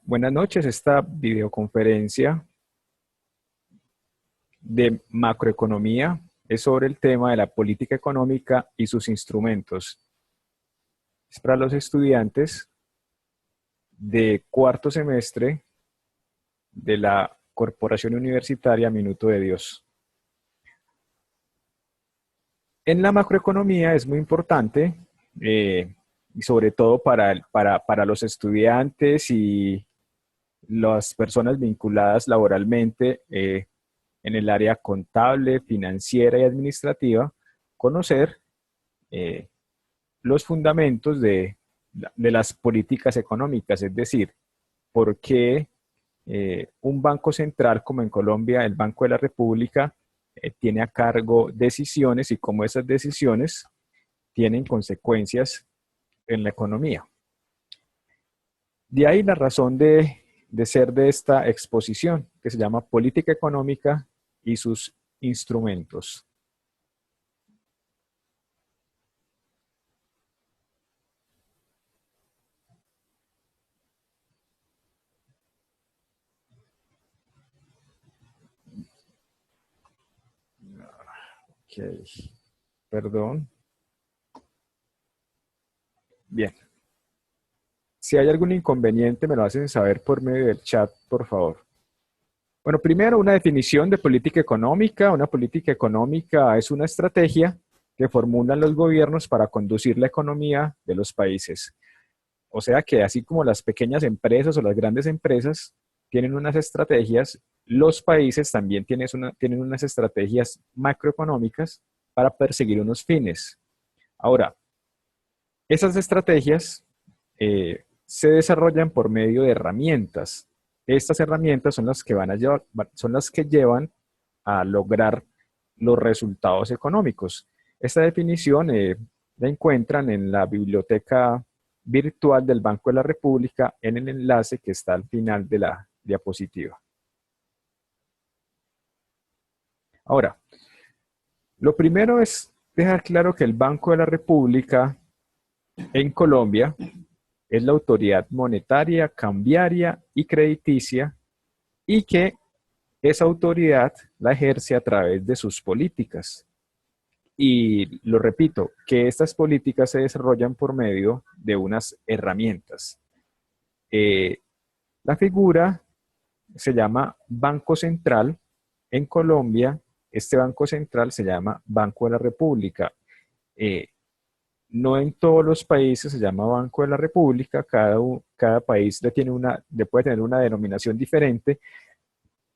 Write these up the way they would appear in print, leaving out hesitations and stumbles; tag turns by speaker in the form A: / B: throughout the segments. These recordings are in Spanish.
A: Buenas noches, esta videoconferencia de macroeconomía es sobre el tema de la política económica y sus instrumentos. Es para los estudiantes de cuarto semestre de la Corporación Universitaria Minuto de Dios. En la macroeconomía es muy importante, y sobre todo para los estudiantes y las personas vinculadas laboralmente, en el área contable, financiera y administrativa, conocer eh, los fundamentos de las políticas económicas, es decir, por qué un banco central como en Colombia, el Banco de la República, tiene a cargo decisiones y cómo esas decisiones tienen consecuencias en la economía. De ahí la razón de ser de esta exposición, que se llama Política Económica y sus instrumentos. Ok, perdón. Bien. Si hay algún inconveniente, me lo hacen saber por medio del chat, por favor. Bueno, primero, una definición de política económica. Una política económica es una estrategia que formulan los gobiernos para conducir la economía de los países. O sea que así como las pequeñas empresas o las grandes empresas tienen unas estrategias, los países también tienen unas estrategias macroeconómicas para perseguir unos fines. Ahora, esas estrategias se desarrollan por medio de herramientas. Estas herramientas son las que son las que llevan a lograr los resultados económicos. Esta definición la encuentran en la biblioteca virtual del Banco de la República en el enlace que está al final de la diapositiva. Ahora, lo primero es dejar claro que el Banco de la República en Colombia es la autoridad monetaria, cambiaria y crediticia, y que esa autoridad la ejerce a través de sus políticas. Y lo repito, que estas políticas se desarrollan por medio de unas herramientas. La figura se llama Banco Central. En Colombia, este Banco Central se llama Banco de la República. Eh, No en todos los países se llama Banco de la República, cada país le puede tener una denominación diferente,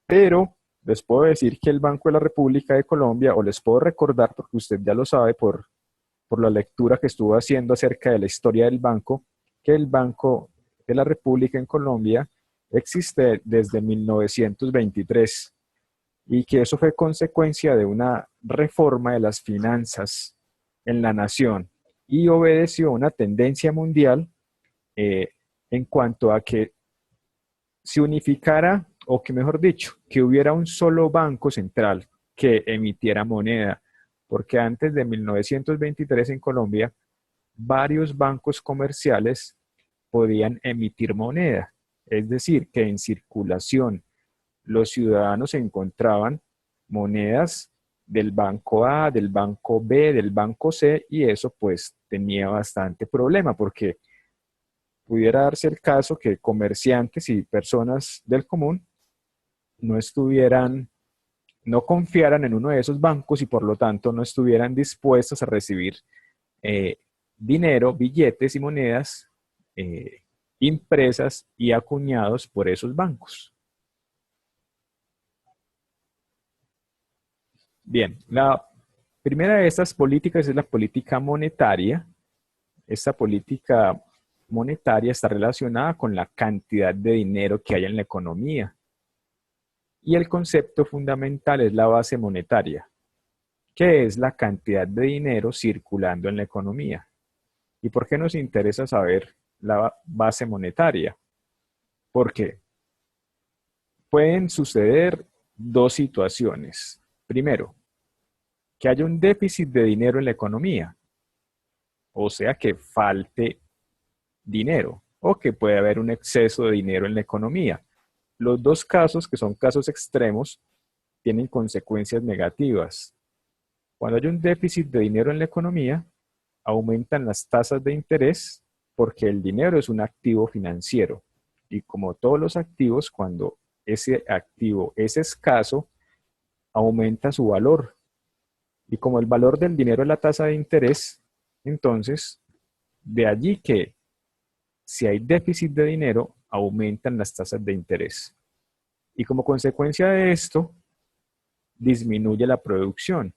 A: pero les puedo decir que el Banco de la República de Colombia, o les puedo recordar, porque usted ya lo sabe por la lectura que estuvo haciendo acerca de la historia del banco, que el Banco de la República en Colombia existe desde 1923 y que eso fue consecuencia de una reforma de las finanzas en la nación y obedeció una tendencia mundial, eh, en cuanto a que se unificara, o que mejor dicho, que hubiera un solo banco central que emitiera moneda, porque antes de 1923 en Colombia, varios bancos comerciales podían emitir moneda, es decir, que en circulación los ciudadanos encontraban monedas del banco A, del banco B, del banco C, y eso pues tenía bastante problema porque pudiera darse el caso que comerciantes y personas del común no estuvieran, no confiaran en uno de esos bancos y por lo tanto no estuvieran dispuestos a recibir eh, dinero, billetes y monedas impresas y acuñados por esos bancos. Bien, la primera de estas políticas es la política monetaria. Esta política monetaria está relacionada con la cantidad de dinero que hay en la economía. Y el concepto fundamental es la base monetaria, que es la cantidad de dinero circulando en la economía. ¿Y por qué nos interesa saber la base monetaria? Porque pueden suceder dos situaciones. Primero, que haya un déficit de dinero en la economía, o sea, que falte dinero. o que puede haber un exceso de dinero en la economía. Los dos casos, que son casos extremos, tienen consecuencias negativas. Cuando hay un déficit de dinero en la economía, aumentan las tasas de interés porque el dinero es un activo financiero. Y como todos los activos, cuando ese activo es escaso, aumenta su valor. Y como el valor del dinero es la tasa de interés, entonces, de allí que si hay déficit de dinero, aumentan las tasas de interés. Y como consecuencia de esto, disminuye la producción,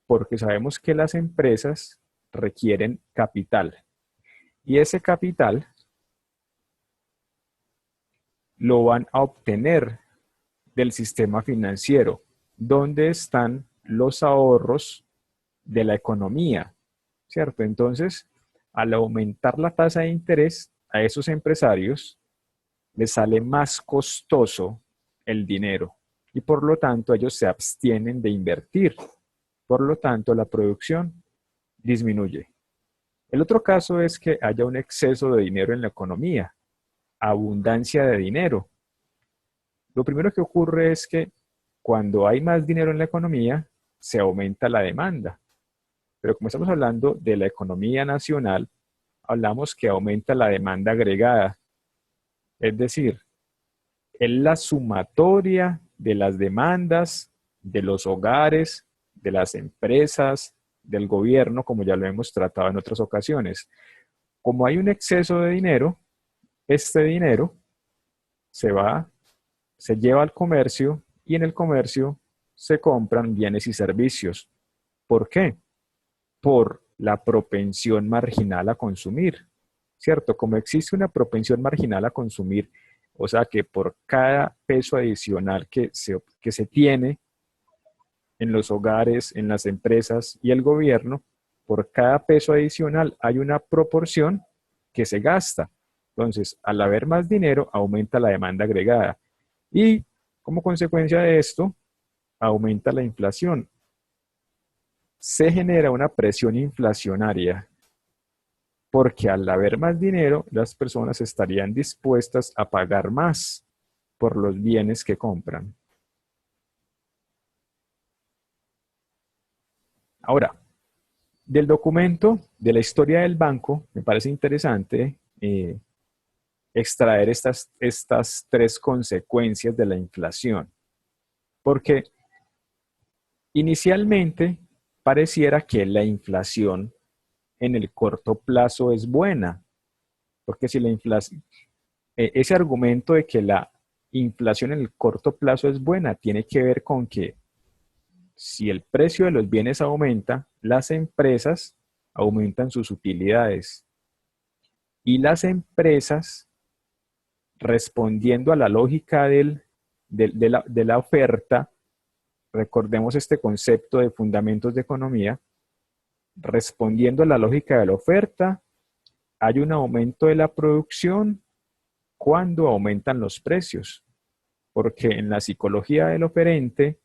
A: porque sabemos que las empresas requieren capital. Y ese capital lo van a obtener del sistema financiero, donde están los ahorros de la economía, ¿cierto? Entonces, al aumentar la tasa de interés, a esos empresarios les sale más costoso el dinero y por lo tanto ellos se abstienen de invertir. Por lo tanto, la producción disminuye. El otro caso es que haya un exceso de dinero en la economía, abundancia de dinero. Lo primero que ocurre es que cuando hay más dinero en la economía, se aumenta la demanda. Pero como estamos hablando de la economía nacional, hablamos que aumenta la demanda agregada. Es decir, es la sumatoria de las demandas de los hogares, de las empresas, del gobierno, como ya lo hemos tratado en otras ocasiones. Como hay un exceso de dinero, este dinero se va, se lleva al comercio y en el comercio se compran bienes y servicios. ¿Por qué? Por la propensión marginal a consumir, ¿cierto? Como existe una propensión marginal a consumir, o sea que por cada peso adicional que se tiene en los hogares, en las empresas y el gobierno, por cada peso adicional hay una proporción que se gasta. Entonces, al haber más dinero, aumenta la demanda agregada. Y como consecuencia de esto, aumenta la inflación. Se genera una presión inflacionaria porque al haber más dinero, las personas estarían dispuestas a pagar más por los bienes que compran. Ahora, del documento de la historia del banco, me parece interesante extraer estas tres consecuencias de la inflación, porque inicialmente pareciera que la inflación en el corto plazo es buena, porque si la inflación, ese argumento de que la inflación en el corto plazo es buena tiene que ver con que si el precio de los bienes aumenta, las empresas aumentan sus utilidades y las empresas, respondiendo a la lógica de la oferta, recordemos este concepto de fundamentos de economía, respondiendo a la lógica de la oferta, hay un aumento de la producción cuando aumentan los precios, porque en la psicología del oferente,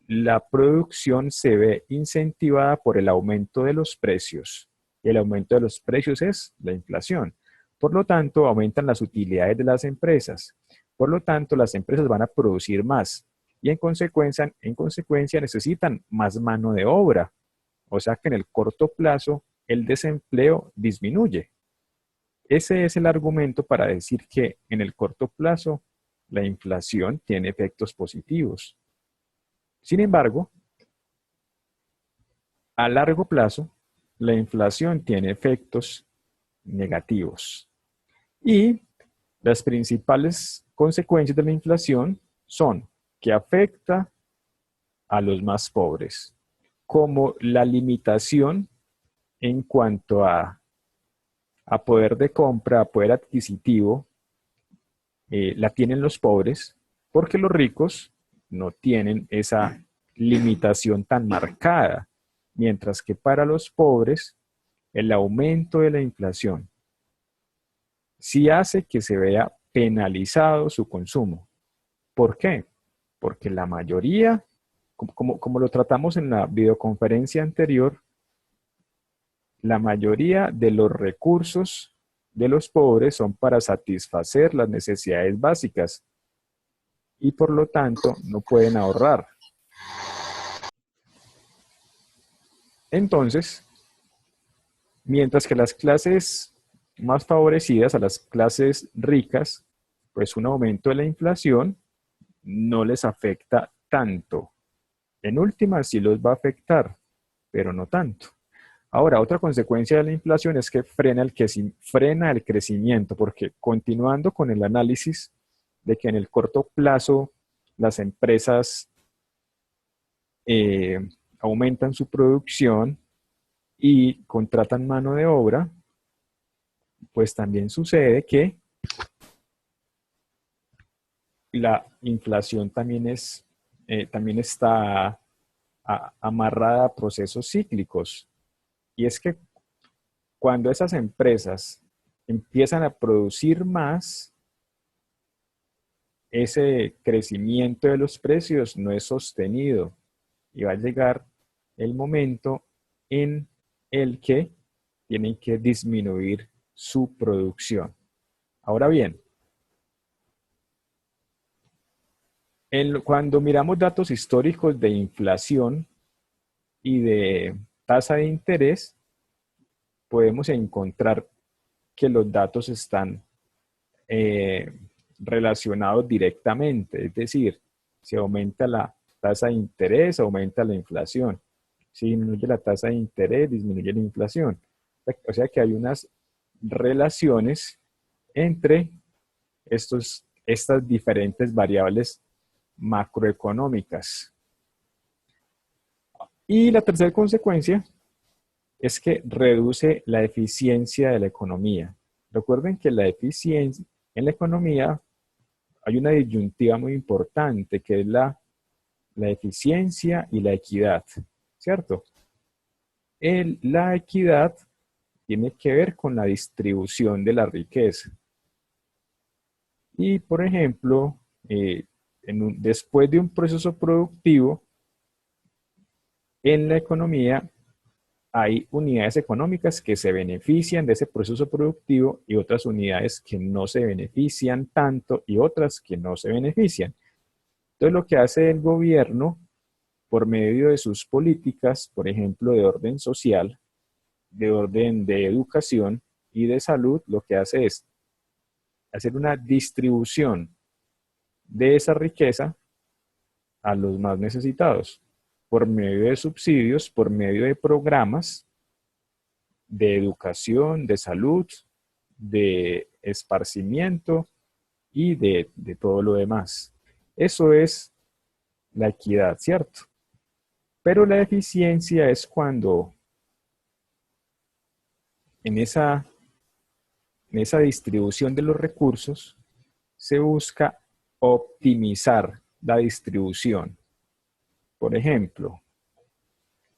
A: la producción se ve incentivada por el aumento de los precios, y el aumento de los precios es la inflación. Por lo tanto, aumentan las utilidades de las empresas. Por lo tanto, las empresas van a producir más y en consecuencia necesitan más mano de obra. O sea que en el corto plazo el desempleo disminuye. Ese es el argumento para decir que en el corto plazo la inflación tiene efectos positivos. Sin embargo, a largo plazo, la inflación tiene efectos negativos. Y las principales consecuencias de la inflación son que afecta a los más pobres, como la limitación en cuanto a poder de compra, a poder adquisitivo, la tienen los pobres, porque los ricos no tienen esa limitación tan marcada, mientras que para los pobres el aumento de la inflación sí hace que se vea penalizado su consumo. ¿Por qué? Porque la mayoría, como lo tratamos en la videoconferencia anterior, la mayoría de los recursos de los pobres son para satisfacer las necesidades básicas y por lo tanto no pueden ahorrar. Entonces, mientras que las clases más favorecidas, a las clases ricas, pues un aumento de la inflación no les afecta tanto. En última sí los va a afectar, pero no tanto. Ahora, otra consecuencia de la inflación es que frena el crecimiento, porque continuando con el análisis de que en el corto plazo las empresas eh, aumentan su producción y contratan mano de obra, pues también sucede que la inflación también está amarrada a procesos cíclicos. Y es que cuando esas empresas empiezan a producir más, ese crecimiento de los precios no es sostenido y va a llegar el momento en el que tienen que disminuir su producción. Ahora bien, cuando miramos datos históricos de inflación y de tasa de interés, podemos encontrar que los datos están eh, relacionados directamente, es decir, si aumenta la tasa de interés, aumenta la inflación. Si disminuye la tasa de interés, disminuye la inflación. O sea que hay unas relaciones entre estas diferentes variables macroeconómicas. Y la tercera consecuencia es que reduce la eficiencia de la economía. Recuerden que la eficiencia en la economía hay una disyuntiva muy importante que es la eficiencia y la equidad, ¿cierto? La equidad tiene que ver con la distribución de la riqueza. Y, por ejemplo, después de un proceso productivo, en la economía hay unidades económicas que se benefician de ese proceso productivo y otras unidades que no se benefician tanto y otras que no se benefician. Entonces, lo que hace el gobierno por medio de sus políticas, por ejemplo, de orden social, de orden de educación y de salud, lo que hace es hacer una distribución de esa riqueza a los más necesitados por medio de subsidios, por medio de programas de educación, de salud, de esparcimiento y de todo lo demás. Eso es la equidad, ¿cierto? Pero la eficiencia es cuando en esa distribución de los recursos se busca optimizar la distribución. Por ejemplo,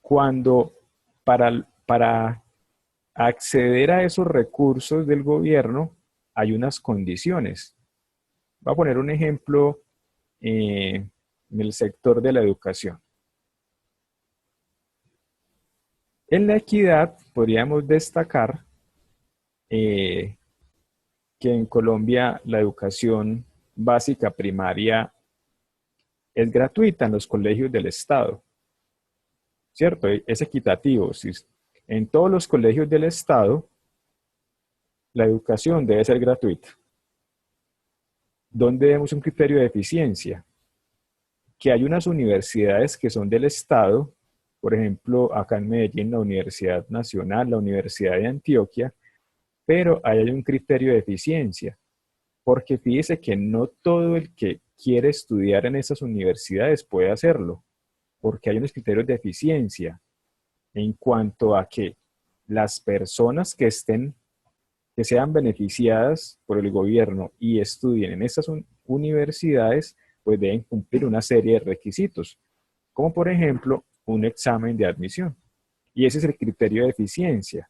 A: cuando para acceder a esos recursos del gobierno hay unas condiciones. Voy a poner un ejemplo en el sector de la educación. En la equidad podríamos destacar que en Colombia la educación básica primaria es gratuita en los colegios del Estado, ¿cierto? Es equitativo. En todos los colegios del Estado la educación debe ser gratuita. ¿Dónde vemos un criterio de eficiencia? Que hay unas universidades que son del Estado, por ejemplo, acá en Medellín, la Universidad Nacional, la Universidad de Antioquia, pero ahí hay un criterio de eficiencia, porque fíjese que no todo el que quiere estudiar en esas universidades puede hacerlo, porque hay unos criterios de eficiencia en cuanto a que las personas que sean beneficiadas por el gobierno y estudien en esas universidades, pues deben cumplir una serie de requisitos, como por ejemplo un examen de admisión. Y ese es el criterio de eficiencia,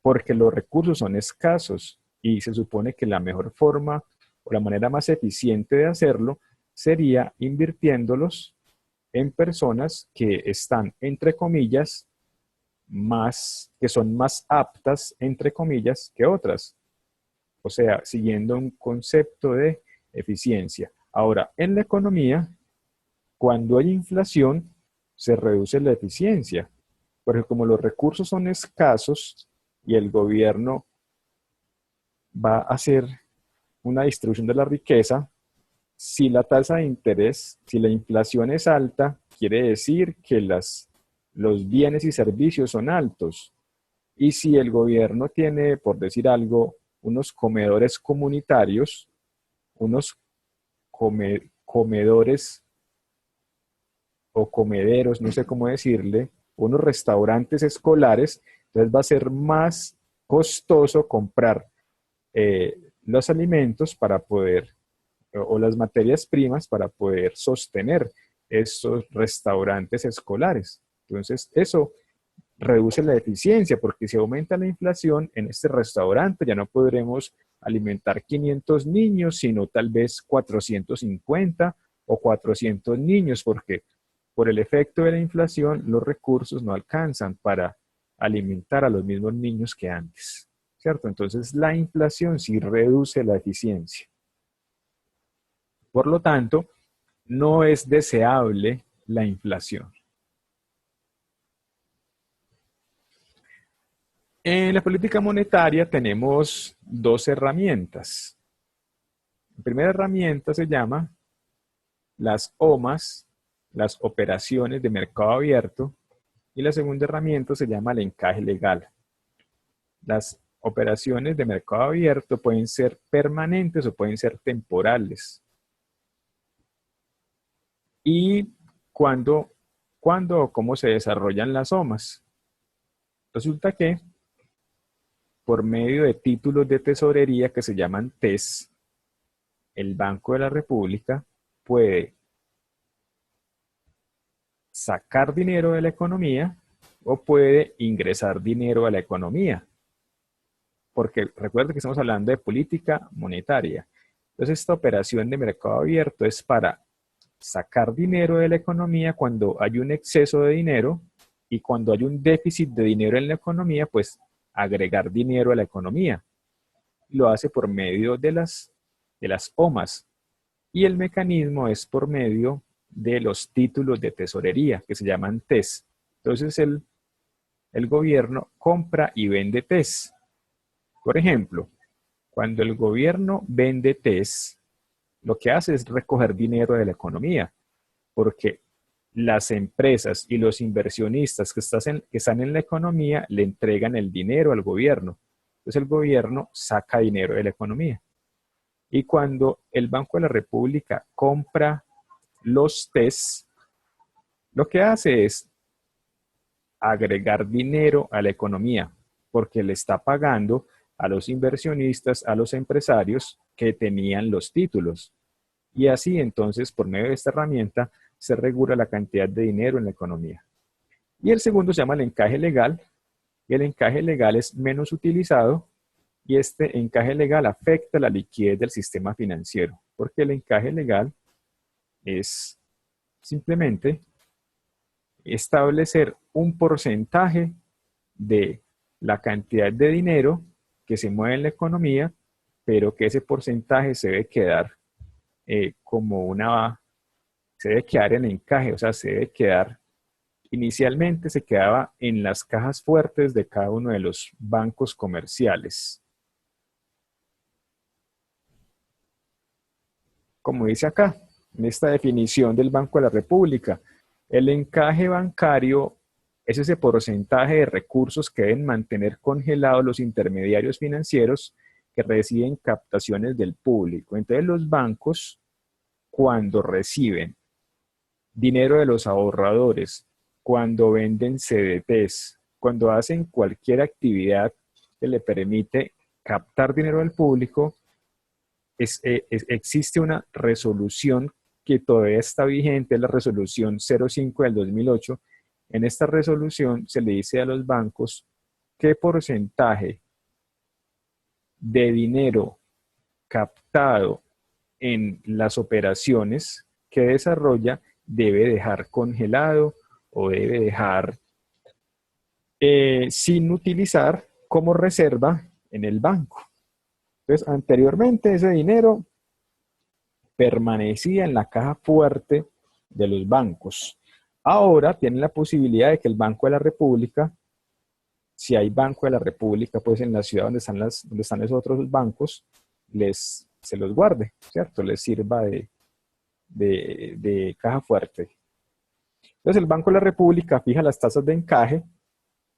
A: porque los recursos son escasos y se supone que la mejor forma o la manera más eficiente de hacerlo sería invirtiéndolos en personas que están, entre comillas, que son más aptas, entre comillas, que otras. o sea, siguiendo un concepto de eficiencia. Ahora, en la economía, cuando hay inflación, se reduce la eficiencia, porque como los recursos son escasos y el gobierno va a hacer una distribución de la riqueza, si la tasa de interés, si la inflación es alta, quiere decir que los bienes y servicios son altos. Y si el gobierno tiene, por decir algo, unos comedores comunitarios, unos comedores o comederos, no sé cómo decirle, unos restaurantes escolares, entonces va a ser más costoso comprar los alimentos para poder, o las materias primas para poder sostener estos restaurantes escolares. Entonces, eso reduce la eficiencia, porque si aumenta la inflación en este restaurante, ya no podremos alimentar 500 niños, sino tal vez 450 o 400 niños, porque por el efecto de la inflación, los recursos no alcanzan para alimentar a los mismos niños que antes, ¿cierto? Entonces, la inflación sí reduce la eficiencia. Por lo tanto, no es deseable la inflación. En la política monetaria tenemos dos herramientas. La primera herramienta se llama las OMAs, las operaciones de mercado abierto, y la segunda herramienta se llama el encaje legal. Las operaciones de mercado abierto pueden ser permanentes o pueden ser temporales. ¿Y cuándo o cómo se desarrollan las OMAs? Resulta que por medio de títulos de tesorería que se llaman TES, el Banco de la República puede sacar dinero de la economía o puede ingresar dinero a la economía. Porque recuerda que estamos hablando de política monetaria. Entonces, esta operación de mercado abierto es para sacar dinero de la economía cuando hay un exceso de dinero, y cuando hay un déficit de dinero en la economía, pues agregar dinero a la economía. Lo hace por medio de las OMAs. Y el mecanismo es por medio de los títulos de tesorería, que se llaman TES. Entonces, el gobierno compra y vende TES. Por ejemplo, cuando el gobierno vende TES, lo que hace es recoger dinero de la economía, porque las empresas y los inversionistas que están en la economía le entregan el dinero al gobierno. Entonces el gobierno saca dinero de la economía. Y cuando el Banco de la República compra los TES, lo que hace es agregar dinero a la economía, porque le está pagando a los inversionistas, a los empresarios que tenían los títulos. Y así entonces, por medio de esta herramienta, se regula la cantidad de dinero en la economía. Y el segundo se llama el encaje legal, y el encaje legal es menos utilizado, y este encaje legal afecta la liquidez del sistema financiero, porque el encaje legal es simplemente establecer un porcentaje de la cantidad de dinero que se mueve en la economía, pero que ese porcentaje se debe quedar se debe quedar en encaje, o sea, se debe quedar, inicialmente se quedaba en las cajas fuertes de cada uno de los bancos comerciales. Como dice acá, en esta definición del Banco de la República, el encaje bancario es ese porcentaje de recursos que deben mantener congelados los intermediarios financieros que reciben captaciones del público. Entonces los bancos, cuando reciben dinero de los ahorradores, cuando venden CDTs, cuando hacen cualquier actividad que le permite captar dinero del público, existe una resolución que todavía está vigente, es la resolución 05 del 2008. En esta resolución se le dice a los bancos qué porcentaje de dinero captado en las operaciones que desarrolla debe dejar congelado o debe dejar sin utilizar como reserva en el banco. Entonces, anteriormente ese dinero permanecía en la caja fuerte de los bancos. Ahora tienen la posibilidad de que el Banco de la República, si hay Banco de la República, pues en la ciudad donde están esos otros bancos, se los guarde, ¿cierto? Les sirva de caja fuerte. Entonces el Banco de la República fija las tasas de encaje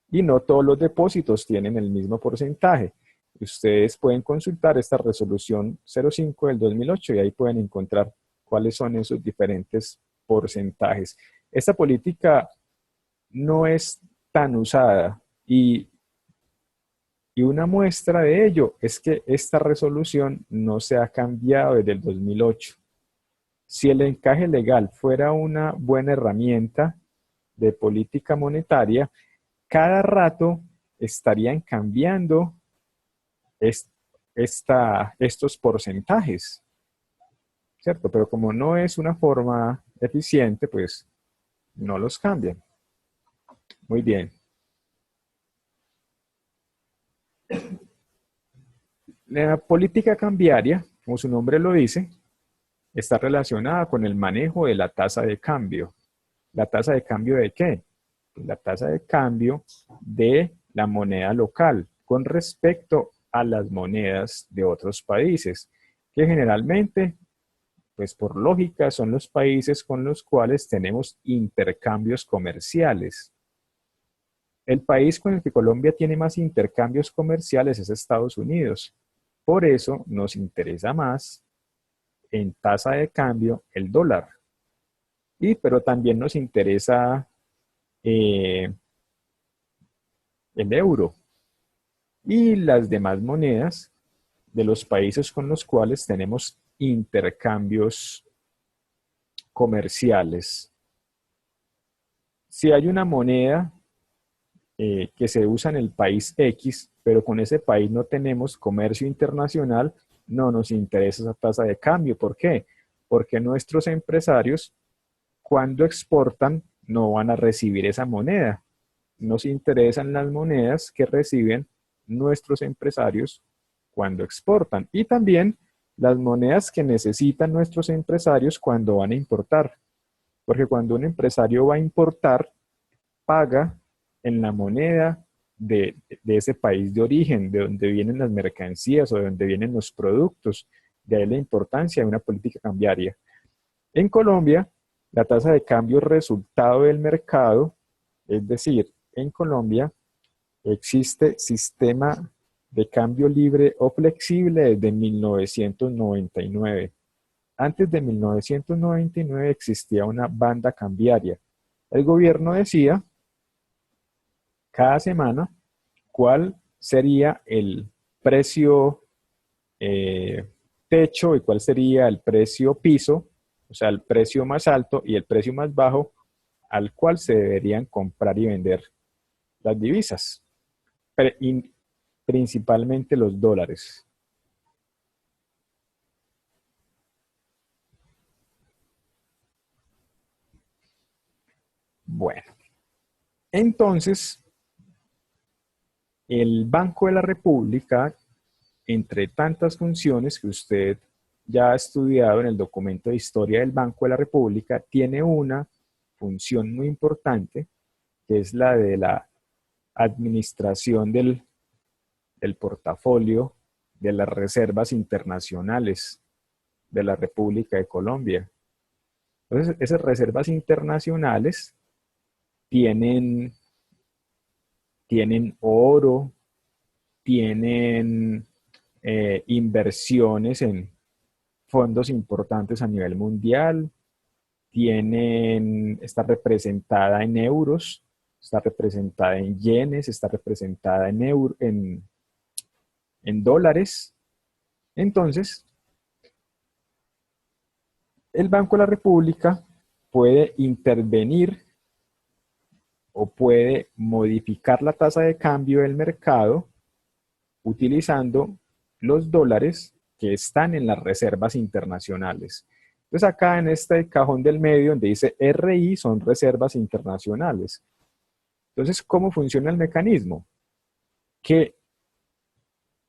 A: y no todos los depósitos tienen el mismo porcentaje. Ustedes pueden consultar esta resolución 05 del 2008 y ahí pueden encontrar cuáles son esos diferentes porcentajes. Esta política no es tan usada y una muestra de ello es que esta resolución no se ha cambiado desde el 2008. Si el encaje legal fuera una buena herramienta de política monetaria, cada rato estarían cambiando estos porcentajes, ¿cierto? Pero como no es una forma eficiente, pues no los cambian. Muy bien. La política cambiaria, como su nombre lo dice, está relacionada con el manejo de la tasa de cambio. ¿La tasa de cambio de qué? La tasa de cambio de la moneda local con respecto a las monedas de otros países, que generalmente, pues por lógica, son los países con los cuales tenemos intercambios comerciales. El país con el que Colombia tiene más intercambios comerciales es Estados Unidos. Por eso nos interesa más en tasa de cambio el dólar. Pero también nos interesa el euro y las demás monedas de los países con los cuales tenemos intercambios comerciales. Si hay una moneda que se usa en el país X, pero con ese país no tenemos comercio internacional, no nos interesa esa tasa de cambio. ¿Por qué? Porque nuestros empresarios, cuando exportan, no van a recibir esa moneda. Nos interesan las monedas que reciben nuestros empresarios cuando exportan y también las monedas que necesitan nuestros empresarios cuando van a importar. Porque cuando un empresario va a importar, paga en la moneda de ese país de origen, de donde vienen las mercancías o de donde vienen los productos. De ahí la importancia de una política cambiaria. En Colombia, la tasa de cambio resultado del mercado, es decir, en Colombia existe sistema de cambio libre o flexible desde 1999. Antes de 1999 existía una banda cambiaria. El gobierno decía cada semana cuál sería el precio techo y cuál sería el precio piso, o sea, el precio más alto y el precio más bajo al cual se deberían comprar y vender las divisas, principalmente los dólares. Bueno, entonces, el Banco de la República, entre tantas funciones que usted ya ha estudiado en el documento de historia del Banco de la República, tiene una función muy importante, que es la de la administración del portafolio de las reservas internacionales de la República de Colombia. Entonces, esas reservas internacionales tienen oro, tienen inversiones en fondos importantes a nivel mundial, está representada en euros, está representada en yenes, está representada en dólares. Entonces, el Banco de la República puede intervenir o puede modificar la tasa de cambio del mercado utilizando los dólares que están en las reservas internacionales. Entonces acá en este cajón del medio donde dice RI son reservas internacionales. Entonces, ¿cómo funciona el mecanismo? Que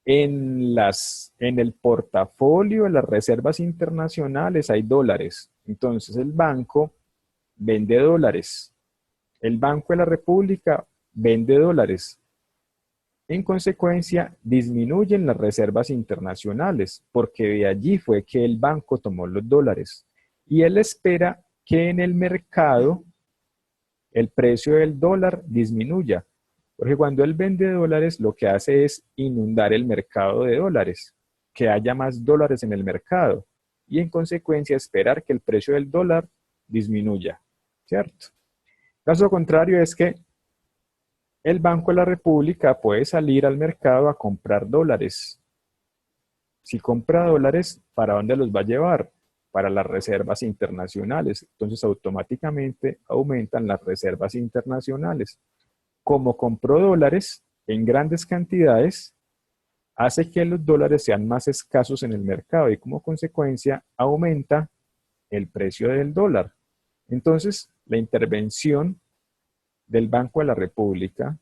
A: en el portafolio de las reservas internacionales hay dólares. Entonces el banco vende dólares. El Banco de la República vende dólares. En consecuencia, disminuyen las reservas internacionales, porque de allí fue que el banco tomó los dólares. Y él espera que en el mercado el precio del dólar disminuya, porque cuando él vende dólares, lo que hace es inundar el mercado de dólares, que haya más dólares en el mercado, y en consecuencia esperar que el precio del dólar disminuya, ¿cierto? Caso contrario es que el Banco de la República puede salir al mercado a comprar dólares. Si compra dólares, ¿para dónde los va a llevar? Para las reservas internacionales. Entonces automáticamente aumentan las reservas internacionales. Como compró dólares en grandes cantidades, hace que los dólares sean más escasos en el mercado y como consecuencia aumenta el precio del dólar. Entonces, la intervención del Banco de la República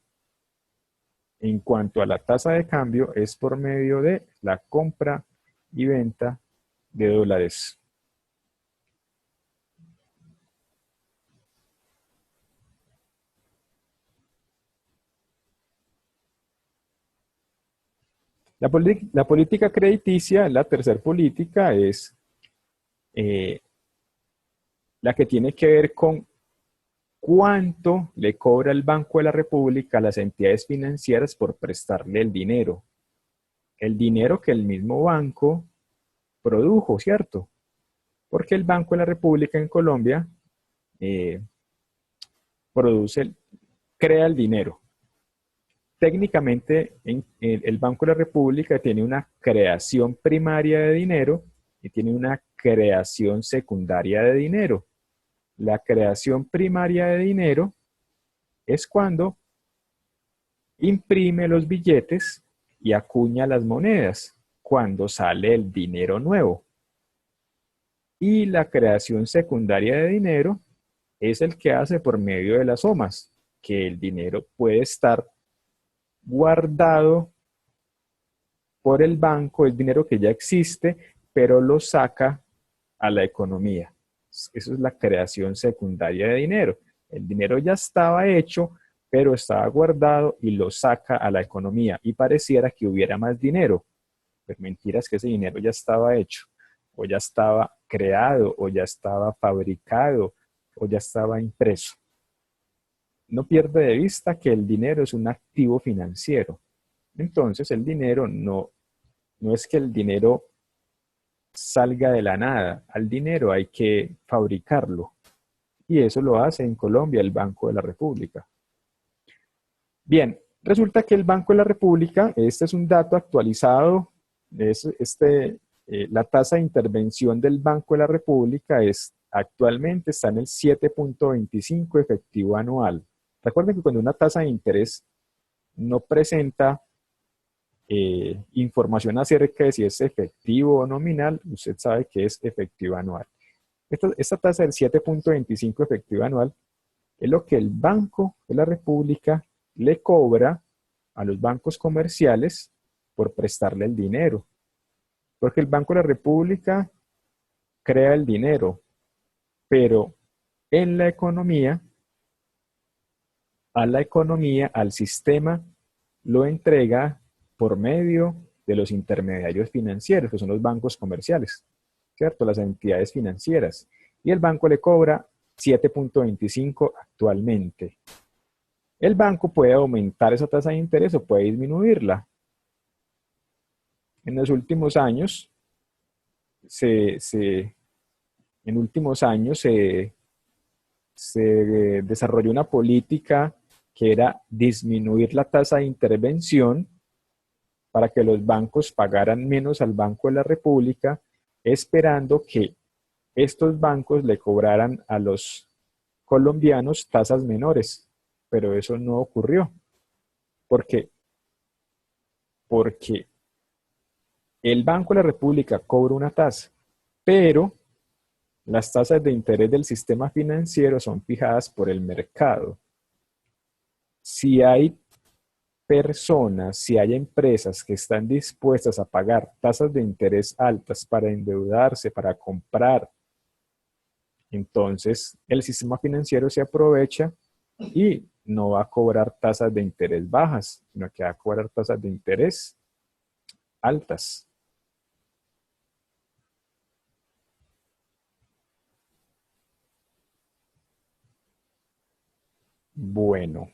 A: en cuanto a la tasa de cambio es por medio de la compra y venta de dólares. La política crediticia, la tercera política, es eh, la que tiene que ver con cuánto le cobra el Banco de la República a las entidades financieras por prestarle el dinero. El dinero que el mismo banco produjo, ¿cierto? Porque el Banco de la República en Colombia eh, produce, crea el dinero. Técnicamente, el Banco de la República tiene una creación primaria de dinero y tiene una creación secundaria de dinero. La creación primaria de dinero es cuando imprime los billetes y acuña las monedas, cuando sale el dinero nuevo. Y la creación secundaria de dinero es el que hace por medio de las somas, que el dinero puede estar guardado por el banco, el dinero que ya existe, pero lo saca a la economía. Eso es la creación secundaria de dinero. El dinero ya estaba hecho, pero estaba guardado y lo saca a la economía y pareciera que hubiera más dinero. Pues mentira, es que ese dinero ya estaba hecho, o ya estaba creado, o ya estaba fabricado, o ya estaba impreso. No pierde de vista que el dinero es un activo financiero. Entonces el dinero no es que el dinero salga de la nada. Al dinero hay que fabricarlo. Y eso lo hace en Colombia el Banco de la República. Bien, resulta que el Banco de la República, este es un dato actualizado, la tasa de intervención del Banco de la República actualmente está en el 7.25 efectivo anual. Recuerden que cuando una tasa de interés no presenta información acerca de si es efectivo o nominal, usted sabe que es efectivo anual. Esta tasa del 7.25 efectivo anual es lo que el Banco de la República le cobra a los bancos comerciales por prestarle el dinero. Porque el Banco de la República crea el dinero, pero en la economía, al sistema, lo entrega por medio de los intermediarios financieros, que son los bancos comerciales, ¿cierto? Las entidades financieras. Y el banco le cobra 7.25 actualmente. El banco puede aumentar esa tasa de interés o puede disminuirla. En los últimos años, se desarrolló una política que era disminuir la tasa de intervención para que los bancos pagaran menos al Banco de la República, esperando que estos bancos le cobraran a los colombianos tasas menores. Pero eso no ocurrió. ¿Por qué? Porque el Banco de la República cobra una tasa, pero las tasas de interés del sistema financiero son fijadas por el mercado. Si hay personas, si hay empresas que están dispuestas a pagar tasas de interés altas para endeudarse, para comprar, entonces el sistema financiero se aprovecha y no va a cobrar tasas de interés bajas, sino que va a cobrar tasas de interés altas. Bueno,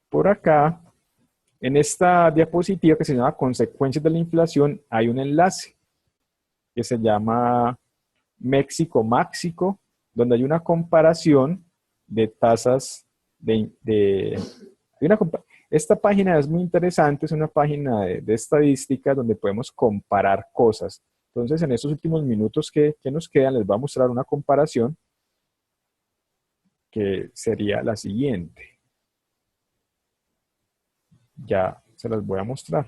A: por acá, en esta diapositiva que se llama Consecuencias de la inflación, hay un enlace que se llama México-Máxico, donde hay una comparación de tasas hay una esta página es muy interesante, es una página de estadísticas donde podemos comparar cosas. Entonces, en estos últimos minutos que nos quedan, les voy a mostrar una comparación que sería la siguiente. Ya se las voy a mostrar.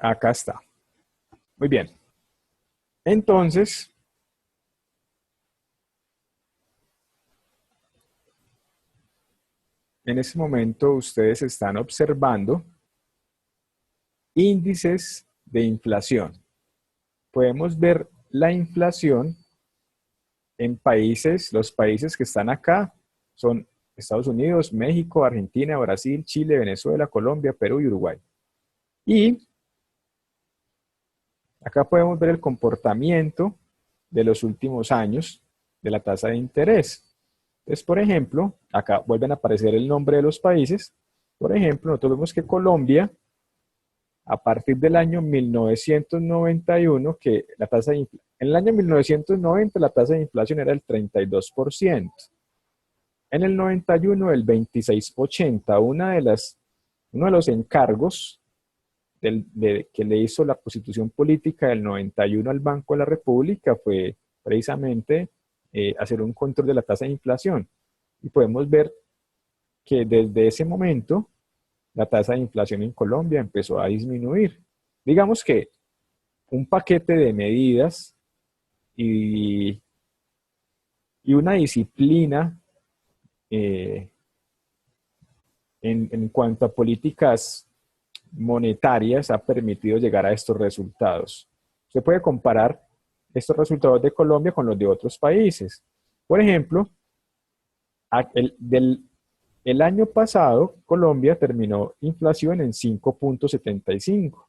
A: Acá está. Muy bien. Entonces, en este momento ustedes están observando índices de inflación. Podemos ver la inflación en países, los países que están acá son Estados Unidos, México, Argentina, Brasil, Chile, Venezuela, Colombia, Perú y Uruguay. Y acá podemos ver el comportamiento de los últimos años de la tasa de interés. Entonces, por ejemplo, acá vuelven a aparecer el nombre de los países. Por ejemplo, nosotros vemos que Colombia, a partir del año 1991, que la tasa de en el año 1990 la tasa de inflación era el 32%. En el 91 el 26,80. Uno de los encargos que le hizo la Constitución Política del 91 al Banco de la República fue precisamente hacer un control de la tasa de inflación. Y podemos ver que desde ese momento la tasa de inflación en Colombia empezó a disminuir. Digamos que un paquete de medidas y, y una disciplina eh, en cuanto a políticas monetarias ha permitido llegar a estos resultados. Se puede comparar estos resultados de Colombia con los de otros países. Por ejemplo, el año pasado Colombia terminó inflación en 5,75.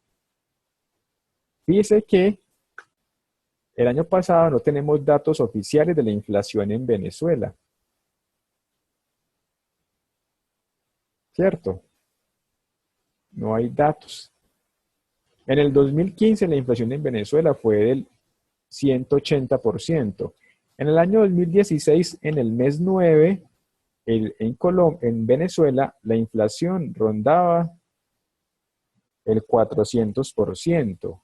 A: Fíjese que el año pasado no tenemos datos oficiales de la inflación en Venezuela, ¿cierto? No hay datos. En el 2015 la inflación en Venezuela fue del 180%. En el año 2016, en el mes 9, en Venezuela, la inflación rondaba el 400%.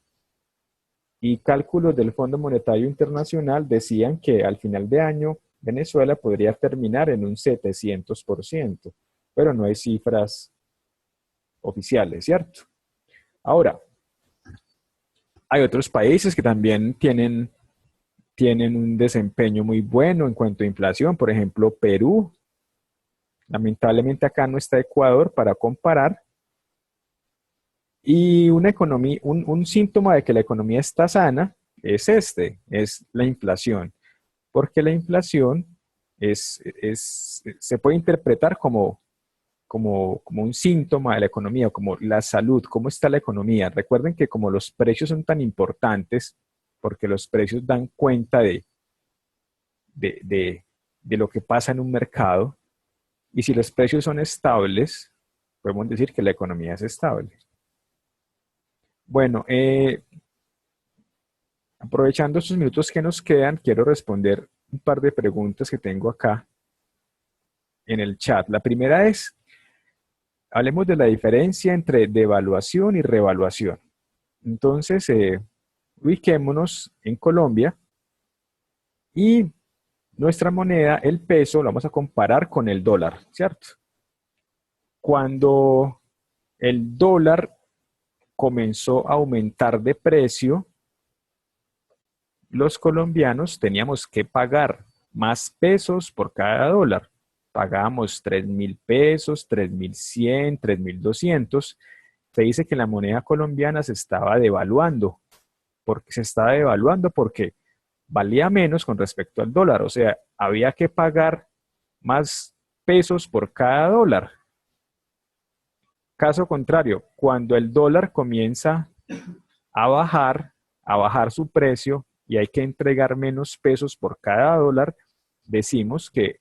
A: Y cálculos del Fondo Monetario Internacional decían que al final de año Venezuela podría terminar en un 700%, pero no hay cifras oficiales, ¿cierto? Ahora, hay otros países que también tienen un desempeño muy bueno en cuanto a inflación. Por ejemplo, Perú. Lamentablemente acá no está Ecuador para comparar. Y una economía, un síntoma de que la economía está sana es la inflación. Porque la inflación se puede interpretar como un síntoma de la economía, como la salud, cómo está la economía. Recuerden que como los precios son tan importantes, porque los precios dan cuenta de, de- de lo que pasa en un mercado, y si los precios son estables, podemos decir que la economía es estable. Bueno, aprovechando estos minutos que nos quedan, quiero responder un par de preguntas que tengo acá en el chat. La primera es, hablemos de la diferencia entre devaluación y revaluación. Entonces, ubiquémonos en Colombia y nuestra moneda, el peso, lo vamos a comparar con el dólar, ¿cierto? Cuando el dólar comenzó a aumentar de precio, los colombianos teníamos que pagar más pesos por cada dólar. Pagábamos 3.000 pesos, 3.100, 3.200. Se dice que la moneda colombiana se estaba devaluando. Porque se estaba devaluando porque valía menos con respecto al dólar. O sea, había que pagar más pesos por cada dólar. Caso contrario, cuando el dólar comienza a bajar su precio y hay que entregar menos pesos por cada dólar, decimos que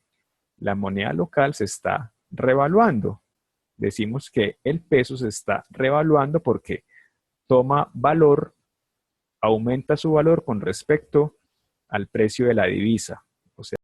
A: la moneda local se está revaluando. Decimos que el peso se está revaluando porque toma valor, aumenta su valor con respecto al precio de la divisa. O sea,